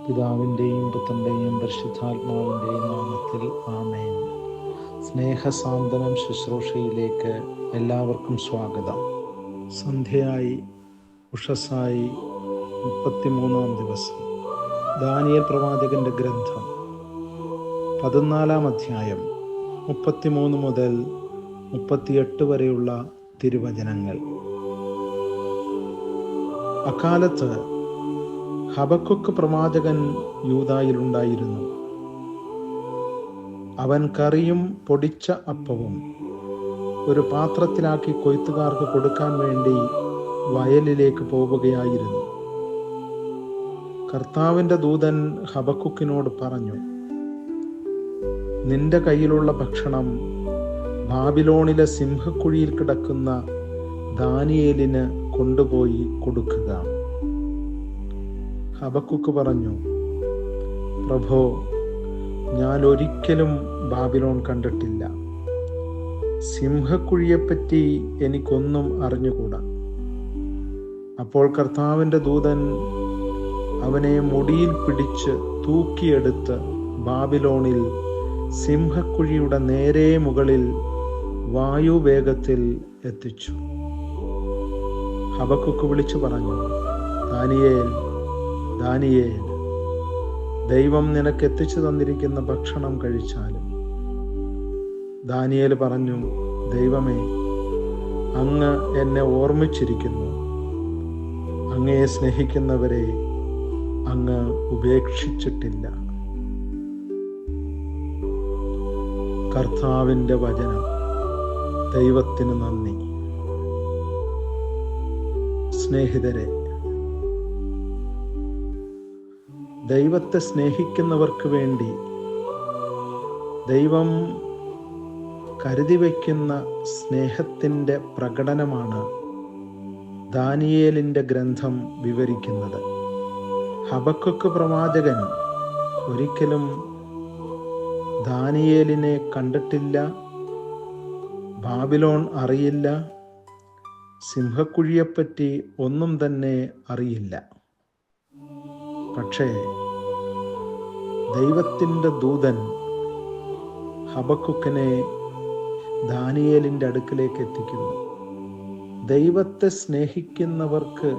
പിതാവിൻ്റെയും പുത്രൻ്റെയും പരിശുദ്ധാത്മാവിൻ്റെയും നാമത്തിൽ ആമേൻ. സ്നേഹസാന്ത്വനം ശുശ്രൂഷയിലേക്ക് എല്ലാവർക്കും സ്വാഗതം. സന്ധ്യയായി, ഉഷസ്സായി, 33-ാം ദിവസം. ദാനിയേൽ പ്രവാചകന്റെ ഗ്രന്ഥം 14-ാം അധ്യായം 33 മുതൽ 38 വരെയുള്ള തിരുവചനങ്ങൾ. അക്കാലത്ത് ഹബക്കുക്ക് പ്രവാചകൻ യൂദായിലുണ്ടായിരുന്നു. അവൻ കറിയും പൊടിച്ച അപ്പവും ഒരു പാത്രത്തിലാക്കി കൊയ്ത്തുകാർക്ക് കൊടുക്കാൻ വേണ്ടി വയലിലേക്ക് പോവുകയായിരുന്നു. കർത്താവിൻ്റെ ദൂതൻ ഹബക്കുക്കിനോട് പറഞ്ഞു, നിന്റെ കയ്യിലുള്ള ഭക്ഷണം ബാബിലോണിലെ സിംഹക്കുഴിയിൽ കിടക്കുന്ന ദാനിയേലിന് കൊണ്ടുപോയി കൊടുക്കുക. ഹബക്കുക്ക് പറഞ്ഞു, പ്രഭോ, ഞാൻ ഒരിക്കലും ബാബിലോൺ കണ്ടിട്ടില്ല. സിംഹക്കുഴിയെപ്പറ്റി എനിക്കൊന്നും അറിഞ്ഞുകൂടാ. അപ്പോൾ കർത്താവിൻ്റെ ദൂതൻ അവനെ മുടിയിൽ പിടിച്ച് തൂക്കിയെടുത്ത് ബാബിലോണിൽ സിംഹക്കുഴിയുടെ നേരെ മുകളിൽ വായുവേഗത്തിൽ എത്തിച്ചു. ഹബക്കുക്ക് വിളിച്ചു പറഞ്ഞു, ദാനിയേൽ, ദാനിയേൽ, ദൈവം നിനക്ക് എത്തിച്ചു തന്നിരിക്കുന്ന ഭക്ഷണം കഴിച്ചാലും. ദാനിയേൽ പറഞ്ഞു, ദൈവമേ, അങ്ങ് എന്നെ ഓർമ്മിച്ചിരിക്കുന്നു. അങ്ങയെ സ്നേഹിക്കുന്നവരെ അങ്ങ് ഉപേക്ഷിച്ചിട്ടില്ല. കർത്താവിൻ്റെ വചനം. ദൈവത്തിന് നന്ദി. സ്നേഹിതരെ, ദൈവത്തെ സ്നേഹിക്കുന്നവർക്ക് വേണ്ടി ദൈവം കരുതി വയ്ക്കുന്ന സ്നേഹത്തിൻ്റെ പ്രകടനമാണ് ദാനിയേലിൻ്റെ ഗ്രന്ഥം വിവരിക്കുന്നത്. ഹബക്കുക്ക് പ്രവാചകൻ ഒരിക്കലും ദാനിയേലിനെ കണ്ടിട്ടില്ല, ബാബിലോൺ അറിയില്ല, സിംഹക്കുഴിയെപ്പറ്റി ഒന്നും തന്നെ അറിയില്ല. പക്ഷേ ദൈവത്തിൻ്റെ ദൂതൻ ഹബക്കുക്കിനെ ദാനിയേലിൻ്റെ അടുക്കിലേക്ക് എത്തിക്കുന്നു. ദൈവത്തെ സ്നേഹിക്കുന്നവർക്ക്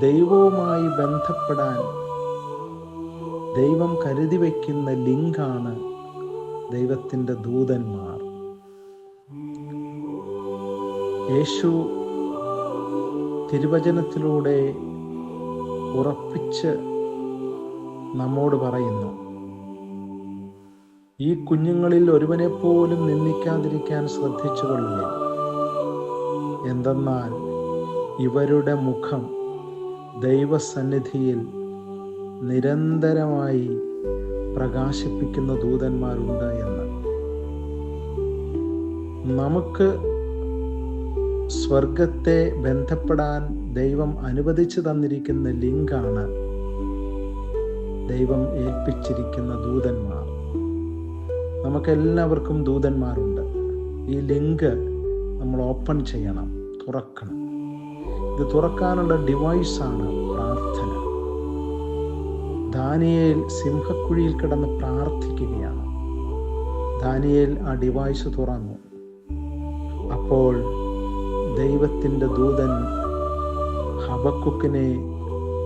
ദൈവവുമായി ബന്ധപ്പെടാൻ ദൈവം കരുതി വയ്ക്കുന്ന ലിങ്കാണ് ദൈവത്തിൻ്റെ ദൂതന്മാർ. യേശു തിരുവചനത്തിലൂടെ ഉറപ്പിച്ച് നമ്മോട് പറയുന്നു, ഈ കുഞ്ഞുങ്ങളിൽ ഒരുവനെ പോലും നിന്ദിക്കാതിരിക്കാൻ ശ്രദ്ധിച്ചുകൊള്ളുക. എന്തെന്നാൽ ഇവരുടെ മുഖം ദൈവസന്നിധിയിൽ നിരന്തരമായി പ്രകാശിപ്പിക്കുന്ന ദൂതന്മാരുണ്ട് എന്ന്. നമുക്ക് സ്വർഗത്തെ ബന്ധപ്പെടാൻ ദൈവം അനുവദിച്ചു തന്നിരിക്കുന്ന ലിങ്കാണ് ദൈവം ഏൽപ്പിച്ചിരിക്കുന്ന ദൂതന്മാർ. നമുക്കെല്ലാവർക്കും ദൂതന്മാരുണ്ട്. ഈ ലിങ്ക് നമ്മൾ ഓപ്പൺ ചെയ്യണം, തുറക്കണം. ഇത് തുറക്കാനുള്ള ഡിവൈസാണ് പ്രാർത്ഥന. ദാനിയേൽ സിംഹക്കുഴിയിൽ കിടന്ന് പ്രാർത്ഥിക്കുകയാണ്. ദാനിയേൽ ആ ഡിവൈസ് തുറന്നു. അപ്പോൾ ദൈവത്തിൻ്റെ ദൂതൻ ഹബക്കുക്കിനെ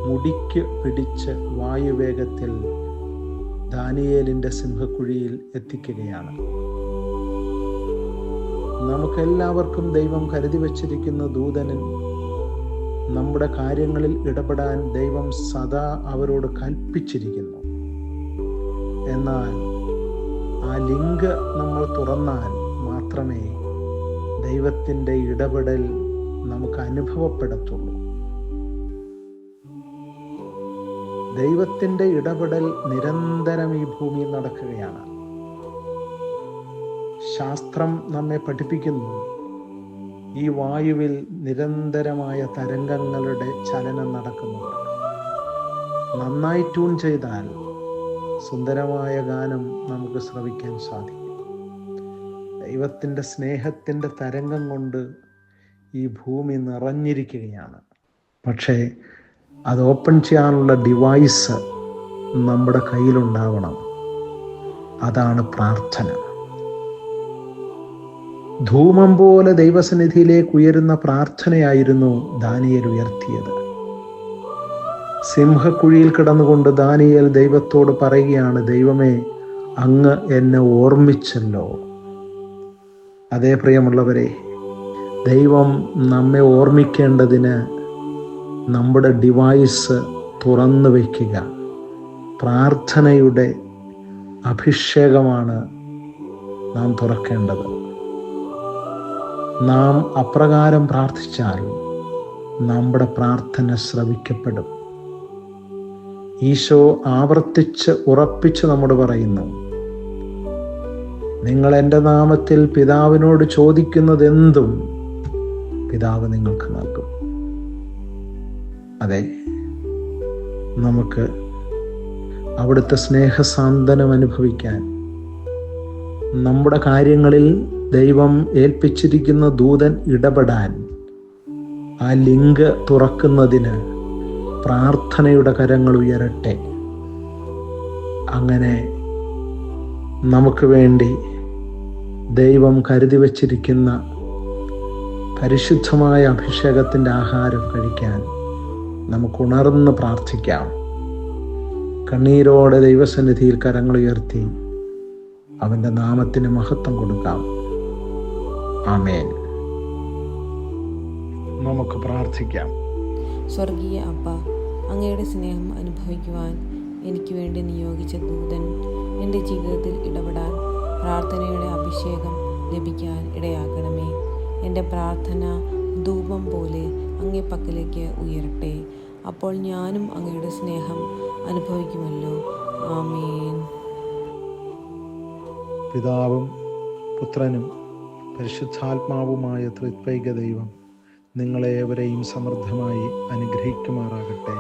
മുടിക്ക് പിടിച്ച് വായുവേഗത്തിൽ ദാനിയേലിൻ്റെ സിംഹക്കുഴിയിൽ എത്തിക്കുകയാണ്. നമുക്കെല്ലാവർക്കും ദൈവം കരുതി വച്ചിരിക്കുന്ന ദൂതനിൽ നമ്മുടെ കാര്യങ്ങളിൽ ഇടപെടാൻ ദൈവം സദാ അവരോട് കൽപ്പിച്ചിരിക്കുന്നു. എന്നാൽ ആ ലിങ്ക് നമ്മൾ തുറന്നാൽ മാത്രമേ ദൈവത്തിൻ്റെ ഇടപെടൽ നമുക്ക് അനുഭവപ്പെടത്തുള്ളൂ. ദൈവത്തിൻ്റെ ഇടപെടൽ നിരന്തരം ഈ ഭൂമിയിൽ നടക്കുകയാണ്. ശാസ്ത്രം നമ്മെ പഠിപ്പിക്കുന്നു, ഈ വായുവിൽ നിരന്തരമായ തരംഗങ്ങളുടെ ചലനം നടക്കുന്നുണ്ട്. നന്നായി ട്യൂൺ ചെയ്താൽ സുന്ദരമായ ഗാനം നമുക്ക് ശ്രവിക്കാൻ സാധിക്കും. ദൈവത്തിൻ്റെ സ്നേഹത്തിൻ്റെ തരംഗം കൊണ്ട് ഈ ഭൂമി നിറഞ്ഞിരിക്കുകയാണ്. പക്ഷേ അത് ഓപ്പൺ ചെയ്യാനുള്ള ഡിവൈസ് നമ്മുടെ കയ്യിലുണ്ടാവണം. അതാണ് പ്രാർത്ഥന. ധൂമം പോലെ ദൈവസന്നിധിയിലേക്ക് ഉയരുന്ന പ്രാർത്ഥനയായിരുന്നു ദാനിയേൽ ഉയർത്തിയത്. സിംഹക്കുഴിയിൽ കിടന്നുകൊണ്ട് ദാനിയേൽ ദൈവത്തോട് പറയുകയാണ്, ദൈവമേ, അങ്ങ് എന്നെ ഓർമ്മിച്ചല്ലോ. അതേ പ്രിയമുള്ളവരെ, ദൈവം നമ്മെ ഓർമ്മിക്കേണ്ടതിന് നമ്മുടെ ഡിവൈസ് തുറന്നു വയ്ക്കുക. പ്രാർത്ഥനയുടെ അഭിഷേകമാണ് നാം തുറക്കേണ്ടത്. നാം അപ്രകാരം പ്രാർത്ഥിച്ചാൽ നമ്മുടെ പ്രാർത്ഥന ശ്രവിക്കപ്പെടും. ഈശോ ആവർത്തിച്ച് ഉറപ്പിച്ച് നമ്മോട് പറയുന്നു, നിങ്ങൾ എൻ്റെ നാമത്തിൽ പിതാവിനോട് ചോദിക്കുന്നതെന്തും പിതാവ് നിങ്ങൾക്ക് നൽകും. അതെ, നമുക്ക് അവിടുത്തെ സ്നേഹസാന്ത്വനം അനുഭവിക്കാൻ, നമ്മുടെ കാര്യങ്ങളിൽ ദൈവം ഏൽപ്പിച്ചിരിക്കുന്ന ദൂതൻ ഇടപെടാൻ, ആ ലിങ്ക് തുറക്കുന്നതിന് പ്രാർത്ഥനയുടെ കരങ്ങൾ ഉയരട്ടെ. അങ്ങനെ നമുക്ക് വേണ്ടി ദൈവം കരുതി വച്ചിരിക്കുന്ന പരിശുദ്ധമായ അഭിഷേകത്തിൻ്റെ ആഹാരം കഴിക്കാൻ നമുക്ക് ഉണർന്ന് പ്രാർത്ഥിക്കാം. കണ്ണീരോടെ ദൈവസന്നിധിയിൽ കരങ്ങൾ ഉയർത്തി അവൻ്റെ നാമത്തിന് മഹത്വം കൊടുക്കാം. ആമേൻ. നമുക്ക് പ്രാർത്ഥിക്കാം. സ്വർഗീയ അപ്പ, അങ്ങയുടെ സ്നേഹം അനുഭവിക്കുവാൻ എനിക്ക് വേണ്ടി നിയോഗിച്ച ദൂതൻ എൻ്റെ ജീവിതത്തിൽ ഇടപെടാൻ പ്രാർത്ഥനയുടെ അഭിഷേകം ലഭിക്കാൻ ഇടയാക്കണമേ. എൻ്റെ പ്രാർത്ഥന ധൂപം പോലെ അങ്ങേ പക്കലേക്ക് ഉയരട്ടെ. അപ്പോൾ ഞാനും അങ്ങയുടെ സ്നേഹം അനുഭവിക്കുമല്ലോ. ആമേൻ. പിതാവും പുത്രനും പരിശുദ്ധാത്മാവുമായ ത്രിത്വൈക ദൈവം നിങ്ങളേവരെയും സമൃദ്ധമായി അനുഗ്രഹിക്കുമാറാകട്ടെ.